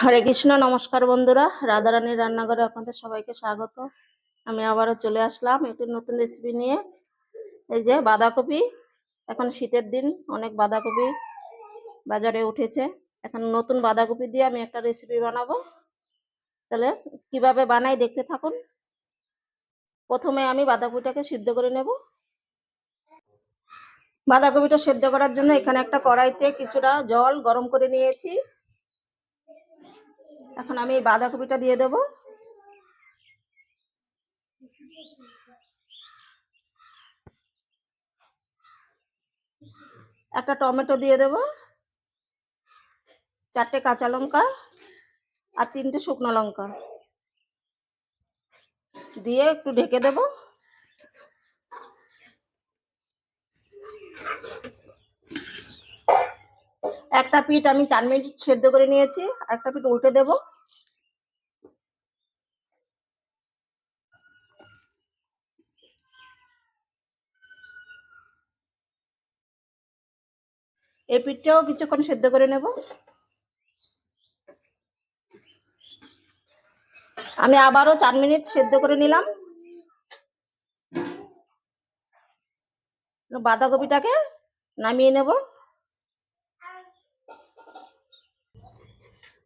হরে কৃষ্ণ। নমস্কার বন্ধুরা, রাধারানীর রান্নাঘরে আপনাদের সবাইকে স্বাগত। আমি আবারও চলে আসলাম একটি নতুন রেসিপি নিয়ে। এই যে বাঁধাকপি, এখন শীতের দিন, অনেক বাঁধাকপি বাজারে উঠেছে। এখন নতুন বাঁধাকপি দিয়ে আমি একটা রেসিপি বানাবো। তাহলে কিভাবে বানাই দেখতে থাকুন। প্রথমে আমি বাঁধাকপিটাকে সিদ্ধ করে নেব। বাঁধাকপিটা সিদ্ধ করার জন্য এখানে একটা কড়াইতে কিছুটা জল গরম করে নিয়েছি। এখন আমি এই বাঁধাকপিটা দিয়ে দেবো। একটা টমেটো দিয়ে দেব, 4টে কাঁচা লঙ্কা আর 3টে শুকনো লঙ্কা দিয়ে একটু ঢেকে দেব। একটা পিঠ আমি 4 মিনিট সেদ্ধ করে নিয়েছি, একটা পিঠ উল্টে দেব। এই পিঠটাও কিছুক্ষণ সেদ্ধ করে নেব। আমি আবারও 4 মিনিট সেদ্ধ করে নিলাম। বাঁধাকপিটাকে নামিয়ে নেব।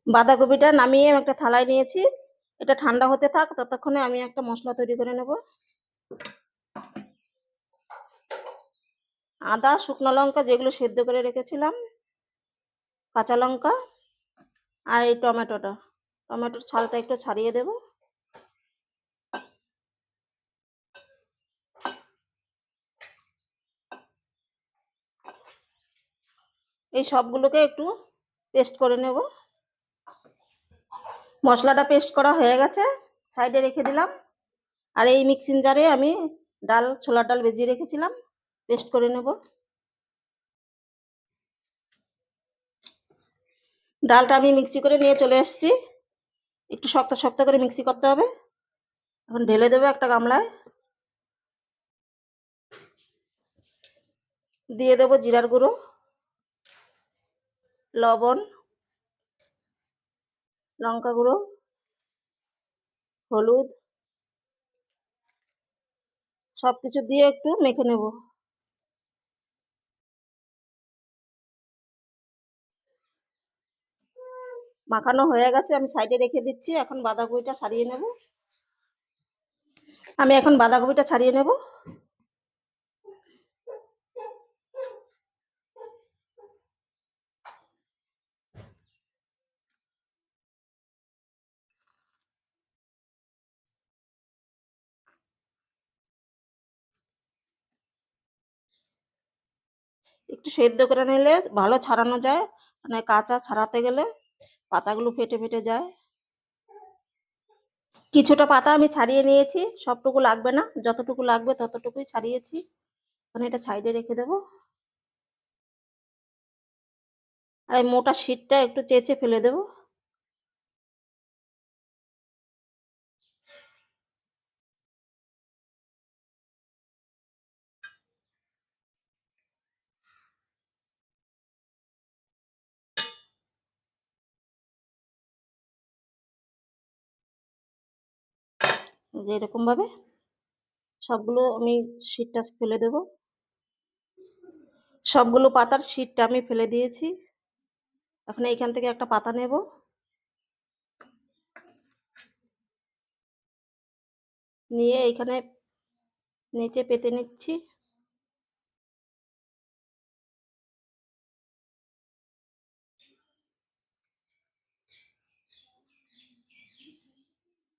বাঁধাকপিটা নামিয়ে একটা থালায় নিয়েছি। এটা ঠান্ডা হতে থাক, ততক্ষণে আমি একটা মশলা তৈরি করে নেব। আদা, শুকনো লঙ্কা যেগুলো সেদ্ধ করে রেখেছিলাম, কাঁচা লঙ্কা আর এই টমেটোর ছালটা একটু ছাড়িয়ে দেব। এই সবগুলোকে একটু পেস্ট করে নেব। মশলাটা পেস্ট করা হয়ে গেছে, সাইডে রেখে দিলাম। আর এই মিক্সিং জারে আমি ছোলার ডাল ভেজিয়ে রেখেছিলাম, পেস্ট করে নেব। ডালটা আমি মিক্সি করে নিয়ে চলে এসেছি। একটু শক্ত শক্ত করে মিক্সি করতে হবে। এখন ঢেলে দেবো একটা গামলায়। দিয়ে দেবো জিরার গুঁড়ো, লবণ, লঙ্কা গুঁড়ো, হলুদ, সবকিছু দিয়ে একটু মেখে নেব। মাখানো হয়ে গেছে, আমি সাইডে রেখে দিচ্ছি। এখন বাঁধাকপিটা ছাড়িয়ে নেব। একটু সেদ্ধ করে নিলে ভালো ছাড়ানো যায়, মানে কাঁচা ছাড়াতে গেলে পাতাগুলো ফেটে ফেটে যায়। কিছুটা পাতা আমি ছাড়িয়ে নিয়েছি, সবটুকু লাগবে না, যতটুকু লাগবে ততটুকুই ছাড়িয়েছি। মানে এটা সাইডে রেখে দেবো। আর এই মোটা শীটটা একটু চেঁচে ফেলে দেবো। যে এরকম ভাবে সবগুলো আমি শীটটা ফেলে দেব। সবগুলো পাতার শীটটা আমি ফেলে দিয়েছি। এখন এইখান থেকে একটা পাতা নেব, নিয়ে এইখানে নিচে পেতে নিচ্ছি।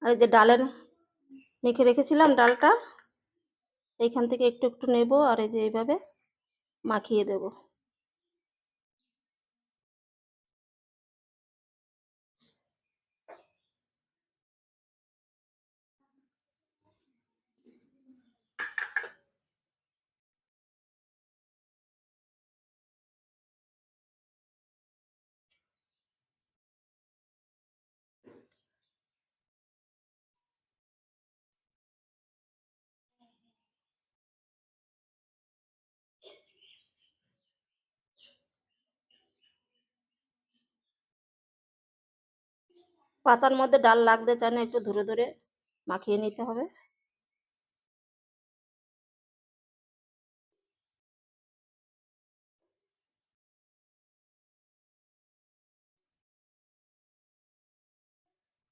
আর এই যে ডালের মেখে রেখেছিলাম ডালটা, এইখান থেকে একটু একটু নেব আর এই যে এইভাবে মাখিয়ে দেব। পাতার মধ্যে ডাল লাগতে চায় না, একটু ধরে ধরে মাখিয়ে নিতে হবে।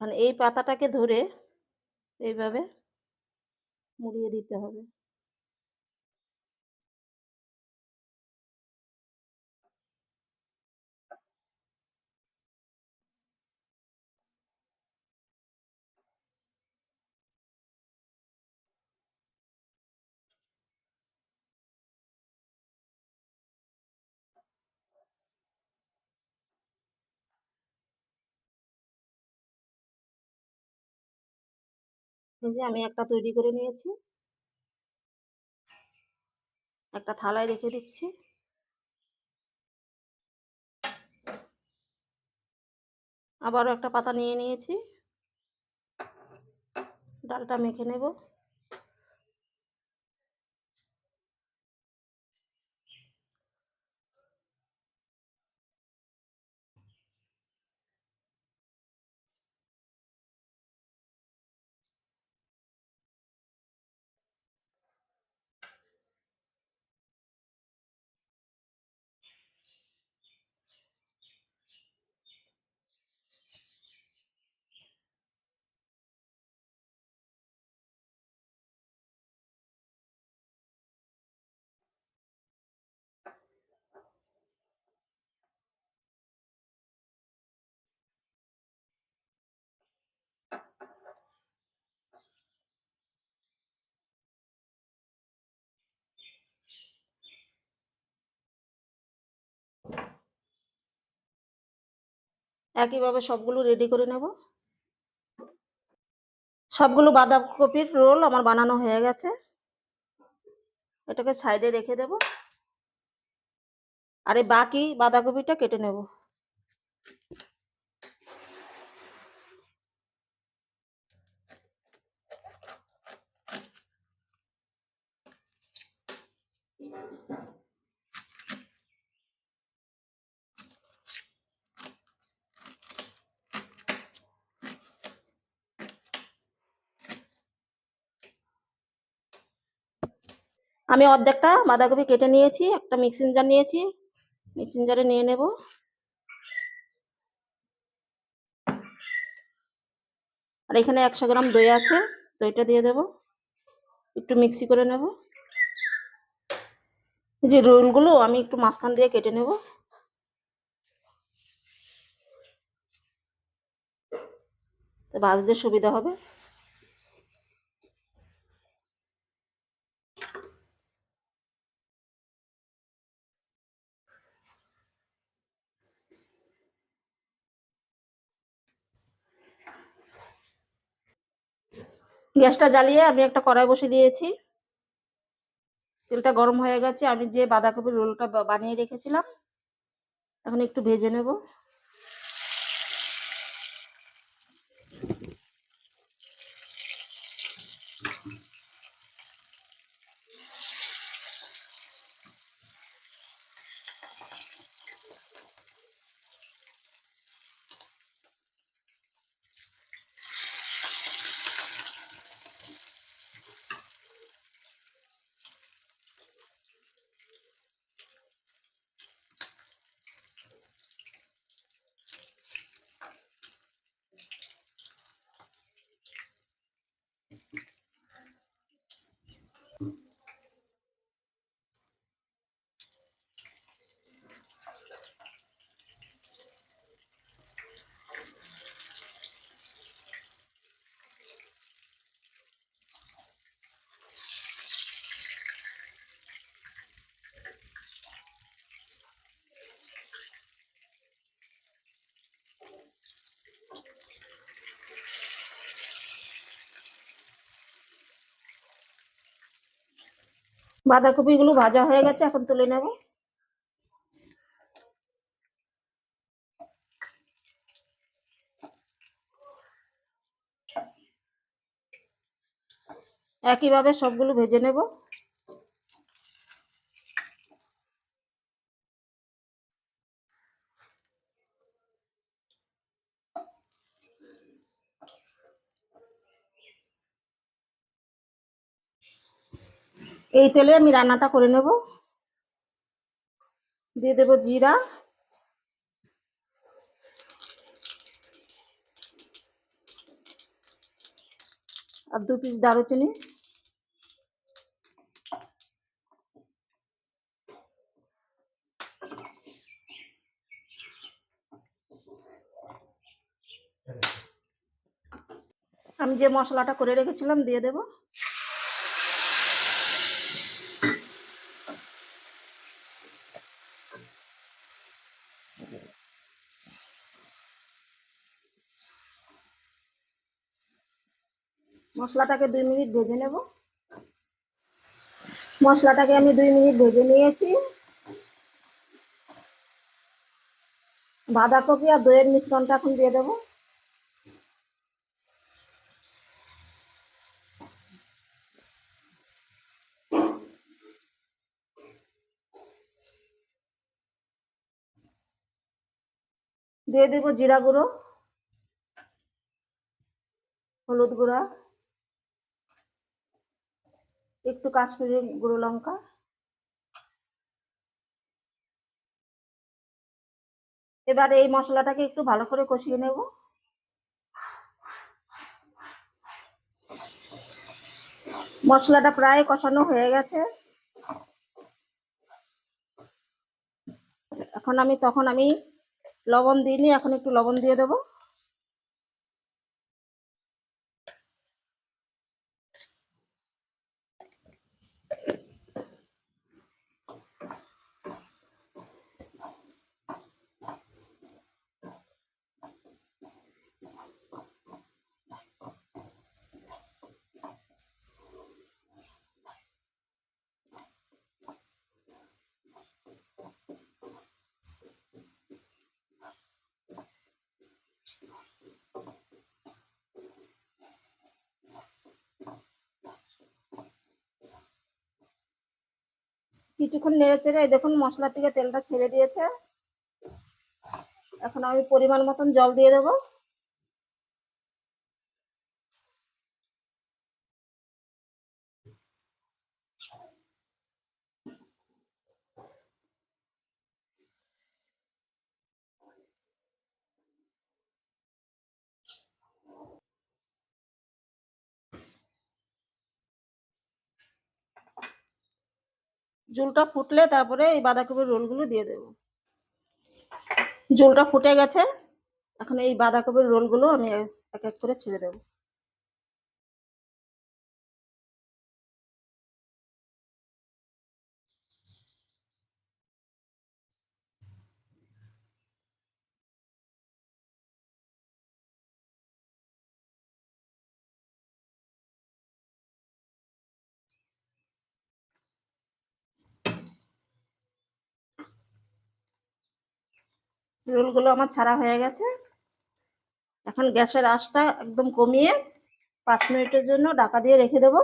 মানে এই পাতাটাকে ধরে এইভাবে মুড়িয়ে দিতে হবে। এই যে আমি একটা তৈরি করে নিয়েছি, একটা থালায় রেখে দিচ্ছি। আবারও একটা পাতা নিয়ে নিয়েছি, ডালটা মেখে নেব। একইভাবে সবগুলো রেডি করে নেব। সবগুলো বাঁধাকপির রোল আমার বানানো হয়ে গেছে, এটাকে সাইডে রেখে দেব। আর এই বাকি বাঁধাকপিটা কেটে নেব। আমি অর্ধেকটা বাঁধাকপি কেটে নিয়েছি, একটা মিক্সিং জার নিয়েছি, মিক্সিং জারে নিয়ে নেব। আর এখানে 100 গ্রাম দই আছে, দইটা দিয়ে দেব, একটু মিক্সি করে নেব। যে রোলগুলো আমি একটু মাঝখান দিয়ে কেটে নেব, ভাজতে সুবিধা হবে। গ্যাসটা জ্বালিয়ে আমি একটা কড়াই বসিয়ে দিয়েছি, তেলটা গরম হয়ে গেছে। আমি যে বাঁধাকপির রোলটা বানিয়ে রেখেছিলাম এখন একটু ভেজে নেব। বাঁধাকপিগুলো ভাজা হয়ে গেছে, এখন তুলে নেব। একইভাবে সবগুলো ভেজে নেব। এই তেলে আমি রান্নাটা করে নেব। দিয়ে দেব জিরা, আর 2 পিস দারুচিনি। আমি যে মশলাটা করে রেখেছিলাম দিয়ে দেব। মশলাটাকে 2 মিনিট ভেজে নেব। মশলাটাকে আমি 2 মিনিট ভেজে নিয়েছি। বাঁধাকপি আর দইয়ের মিশ্রণটা এখন দিয়ে দেব। দিয়ে দেব জিরা গুঁড়ো, হলুদ গুঁড়া, একটু কাশ্মীরি গুঁড়ো লঙ্কা। এবার এই মশলাটাকে একটু ভালো করে কষিয়ে নেব। মশলাটা প্রায় কষানো হয়ে গেছে। তখন আমি লবণ দিইনি, এখন একটু লবণ দিয়ে দেব। কিছুক্ষণ নেড়ে চেড়ে এই দেখুন মশলা থেকে তেলটা ছেড়ে দিয়েছে। এখন আমি পরিমাণ মতন জল দিয়ে দেব। ঝোলটা ফুটলে তারপরে এই বাঁধাকপির রোলগুলো দিয়ে দেব। ঝোলটা ফুটে গেছে, এখন এই বাঁধাকপির রোলগুলো আমি এক এক করে ছেড়ে দেব। রোলগুলো আমার ছাড়া হয়ে গেছে। এখন গ্যাসের আঁচটা একদম কমিয়ে 5 মিনিটের জন্য ঢাকা দিয়ে রেখে দেব।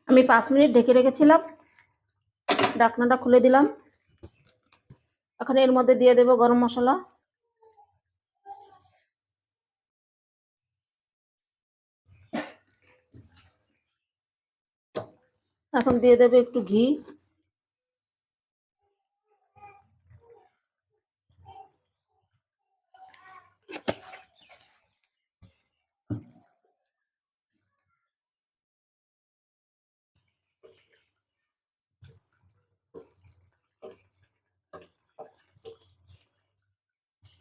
আমি 5 মিনিট ঢেকে রেখেছিলাম, ঢাকনাটা খুলে দিলাম। এখন এর মধ্যে দিয়ে দেব গরম মশলা, এখন দিয়ে দেব একটু ঘি,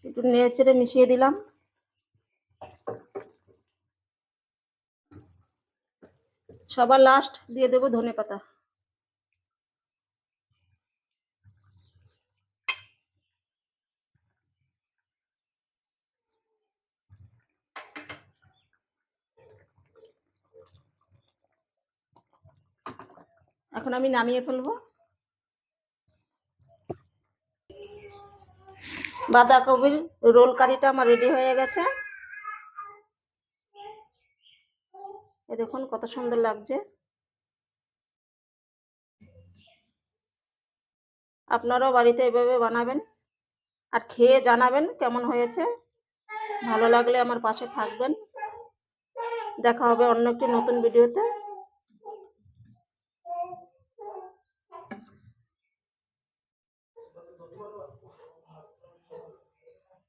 একটু নেড়ে চেড়ে মিশিয়ে দিলাম। সবার লাস্ট দিয়ে দেব ধনেপাতা। এখন আমি নামিয়ে ফেলবো। বাঁধাকপির রোল কারিটা আমার রেডি হয়ে গেছে। এই দেখুন কত সুন্দর লাগছে। আপনারাও বাড়িতে এভাবে বানাবেন আর খেয়ে জানাবেন কেমন হয়েছে। ভালো লাগলে আমার পাশে থাকবেন। দেখা হবে অন্য একটি নতুন ভিডিওতে।